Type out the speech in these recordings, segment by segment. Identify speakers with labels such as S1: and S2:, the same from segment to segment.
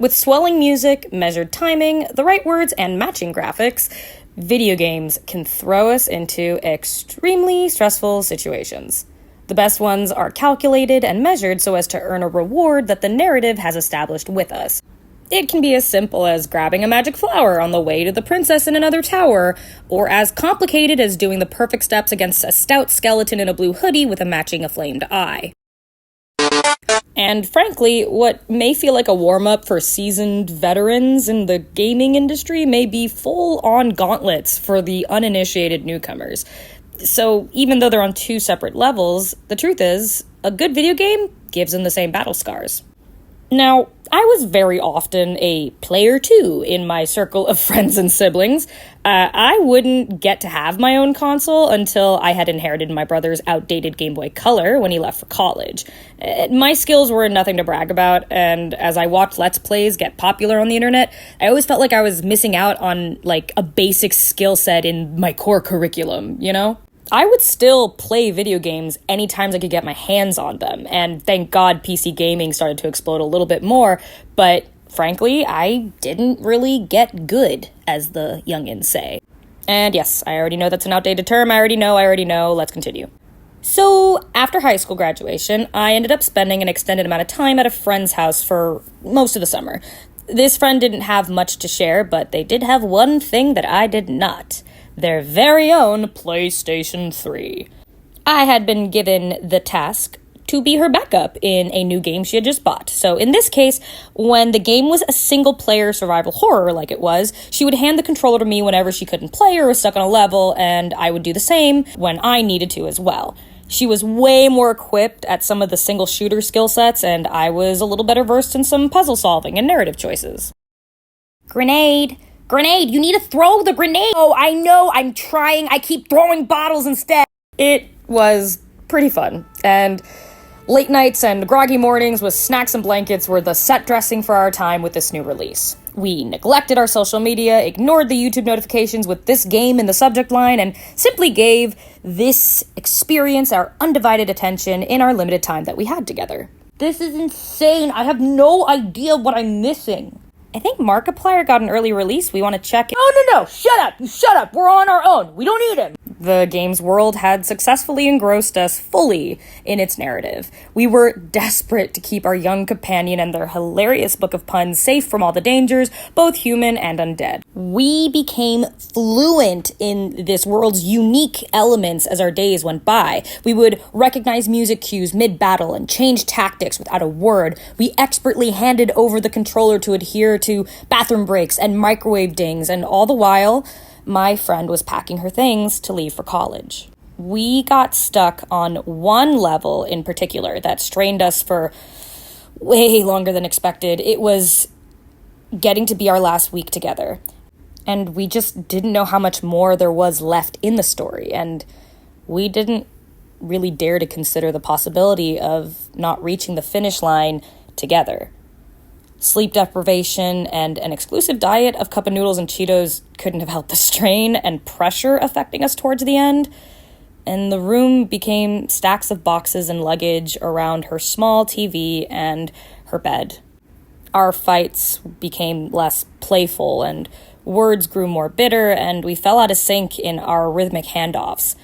S1: With swelling music, measured timing, the right words, and matching graphics, video games can throw us into extremely stressful situations. The best ones are calculated and measured so as to earn a reward that the narrative has established with us. It can be as simple as grabbing a magic flower on the way to the princess in another tower, or as complicated as doing the perfect steps against a stout skeleton in a blue hoodie with a matching inflamed eye. And frankly, what may feel like a warm-up for seasoned veterans in the gaming industry may be full-on gauntlets for the uninitiated newcomers. So even though they're on two separate levels, the truth is, a good video game gives them the same battle scars. Now, I was very often a player too in my circle of friends and siblings. I wouldn't get to have my own console until I had inherited my brother's outdated Game Boy Color when he left for college. My skills were nothing to brag about, and as I watched Let's Plays get popular on the internet, I always felt like I was missing out on, a basic skill set in my core curriculum, you know? I would still play video games anytime I could get my hands on them, and thank God PC gaming started to explode a little bit more, but frankly, I didn't really get good, as the youngins say. And yes, I already know that's an outdated term, I already know, let's continue. So, after high school graduation, I ended up spending an extended amount of time at a friend's house for most of the summer. This friend didn't have much to share, but they did have one thing that I did not. Their very own PlayStation 3. I had been given the task to be her backup in a new game she had just bought. So in this case, when the game was a single-player survival horror like it was, she would hand the controller to me whenever she couldn't play or was stuck on a level, and I would do the same when I needed to as well. She was way more equipped at some of the single-shooter skill sets, and I was a little better versed in some puzzle solving and narrative choices. Grenade, you need to throw the grenade! Oh, I know, I'm trying, I keep throwing bottles instead! It was pretty fun, and late nights and groggy mornings with snacks and blankets were the set dressing for our time with this new release. We neglected our social media, ignored the YouTube notifications with this game in the subject line, and simply gave this experience our undivided attention in our limited time that we had together. This is insane, I have no idea what I'm missing. I think Markiplier got an early release. We want to check it.
S2: No, shut up, we're on our own, we don't need him.
S1: The game's world had successfully engrossed us fully in its narrative. We were desperate to keep our young companion and their hilarious book of puns safe from all the dangers, both human and undead. We became fluent in this world's unique elements as our days went by. We would recognize music cues mid-battle and change tactics without a word. We expertly handed over the controller to adhere to bathroom breaks and microwave dings, and all the while, my friend was packing her things to leave for college. We got stuck on one level in particular that strained us for way longer than expected. It was getting to be our last week together. And we just didn't know how much more there was left in the story, and we didn't really dare to consider the possibility of not reaching the finish line together. Sleep deprivation and an exclusive diet of cup of noodles and Cheetos couldn't have helped the strain and pressure affecting us towards the end, and the room became stacks of boxes and luggage around her small TV and her bed. Our fights became less playful, and words grew more bitter, and we fell out of sync in our rhythmic handoffs.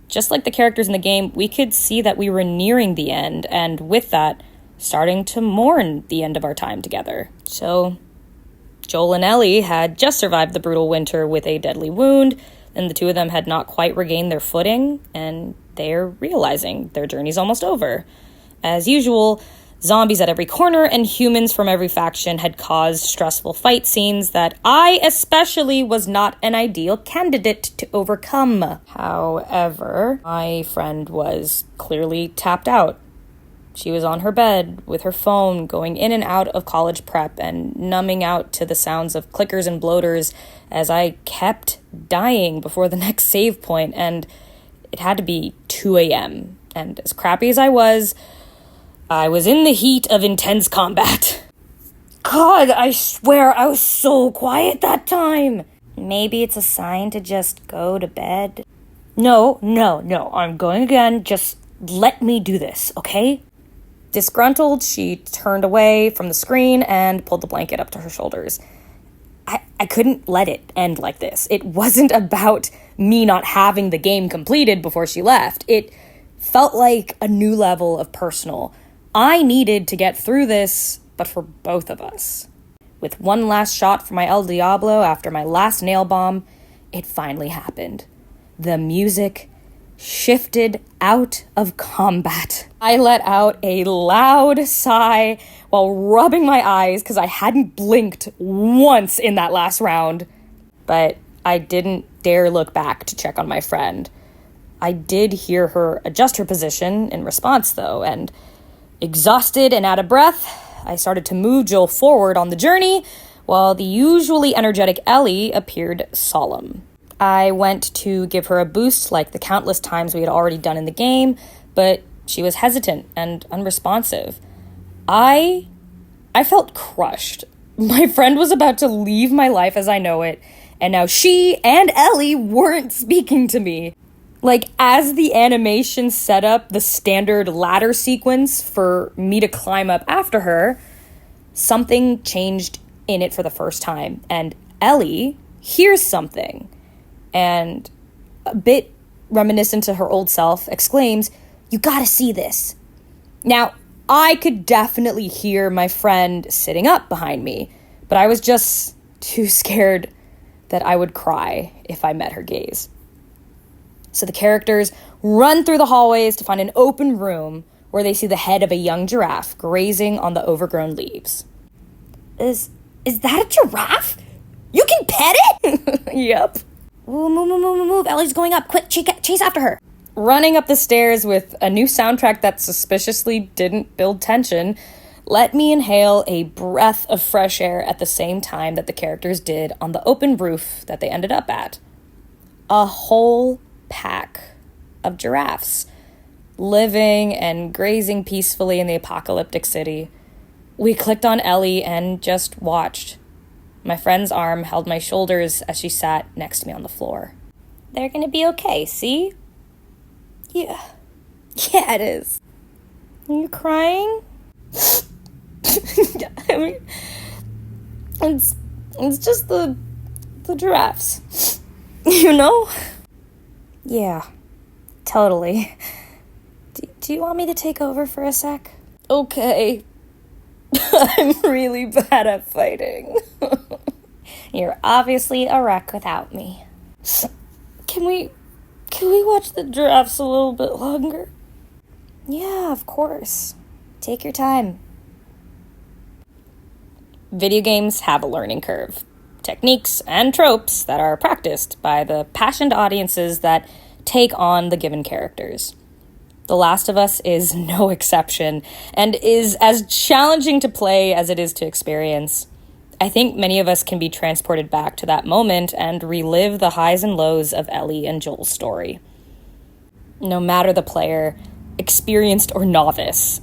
S1: Just like the characters in the game, we could see that we were nearing the end, and with that, starting to mourn the end of our time together. So, Joel and Ellie had just survived the brutal winter with a deadly wound, and the two of them had not quite regained their footing, and they're realizing their journey's almost over. As usual, zombies at every corner and humans from every faction had caused stressful fight scenes that I especially was not an ideal candidate to overcome. However, my friend was clearly tapped out. She was on her bed with her phone going in and out of college prep and numbing out to the sounds of clickers and bloaters as I kept dying before the next save point, and it had to be 2 a.m. And as crappy as I was in the heat of intense combat. God, I swear I was so quiet that time. Maybe it's a sign to just go to bed. No, I'm going again. Just let me do this, okay? Disgruntled, she turned away from the screen and pulled the blanket up to her shoulders. I couldn't let it end like this. It wasn't about me not having the game completed before she left. It felt like a new level of personal. I needed to get through this, but for both of us. With one last shot for my El Diablo after my last nail bomb, it finally happened. The music shifted out of combat. I let out a loud sigh while rubbing my eyes because I hadn't blinked once in that last round. But I didn't dare look back to check on my friend. I did hear her adjust her position in response, though, and exhausted and out of breath, I started to move Joel forward on the journey, while the usually energetic Ellie appeared solemn. I went to give her a boost like the countless times we had already done in the game, but she was hesitant and unresponsive. I felt crushed. My friend was about to leave my life as I know it, and now she and Ellie weren't speaking to me. Like, as the animation set up the standard ladder sequence for me to climb up after her, something changed in it for the first time, and Ellie hears something, and a bit reminiscent to her old self, exclaims, "You gotta see this." Now, I could definitely hear my friend sitting up behind me, but I was just too scared that I would cry if I met her gaze. So the characters run through the hallways to find an open room where they see the head of a young giraffe grazing on the overgrown leaves. Is that a giraffe? You can pet it? Yep. Ooh, move. Ellie's going up. Quick, chase after her. Running up the stairs with a new soundtrack that suspiciously didn't build tension let me inhale a breath of fresh air at the same time that the characters did on the open roof that they ended up at. A whole pack of giraffes living and grazing peacefully in the apocalyptic city. We clicked on Ellie and just watched. My friend's arm held my shoulders as she sat next to me on the floor. They're gonna be okay, see? Yeah, it is. Are you crying? I mean, it's just the giraffes, you know? Yeah, totally. Do you want me to take over for a sec? Okay. I'm really bad at fighting. You're obviously a wreck without me. Can we watch the giraffes a little bit longer? Yeah, of course. Take your time. Video games have a learning curve. Techniques and tropes that are practiced by the passionate audiences that take on the given characters. The Last of Us is no exception, and is as challenging to play as it is to experience. I think many of us can be transported back to that moment and relive the highs and lows of Ellie and Joel's story. No matter the player, experienced or novice,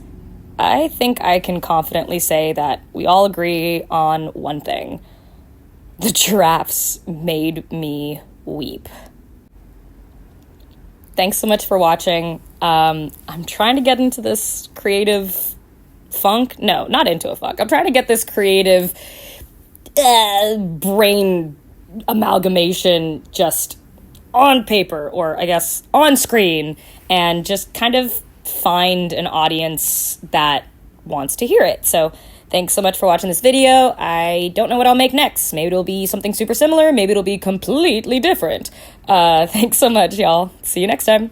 S1: I think I can confidently say that we all agree on one thing. The giraffes made me weep. Thanks so much for watching. I'm trying to get into this creative funk. No, not into a funk. I'm trying to get this creative brain amalgamation just on paper, or I guess on screen, and just kind of find an audience that wants to hear it. So thanks so much for watching this video. I don't know what I'll make next. Maybe it'll be something super similar. Maybe it'll be completely different. Thanks so much, y'all. See you next time.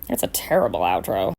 S1: That's a terrible outro.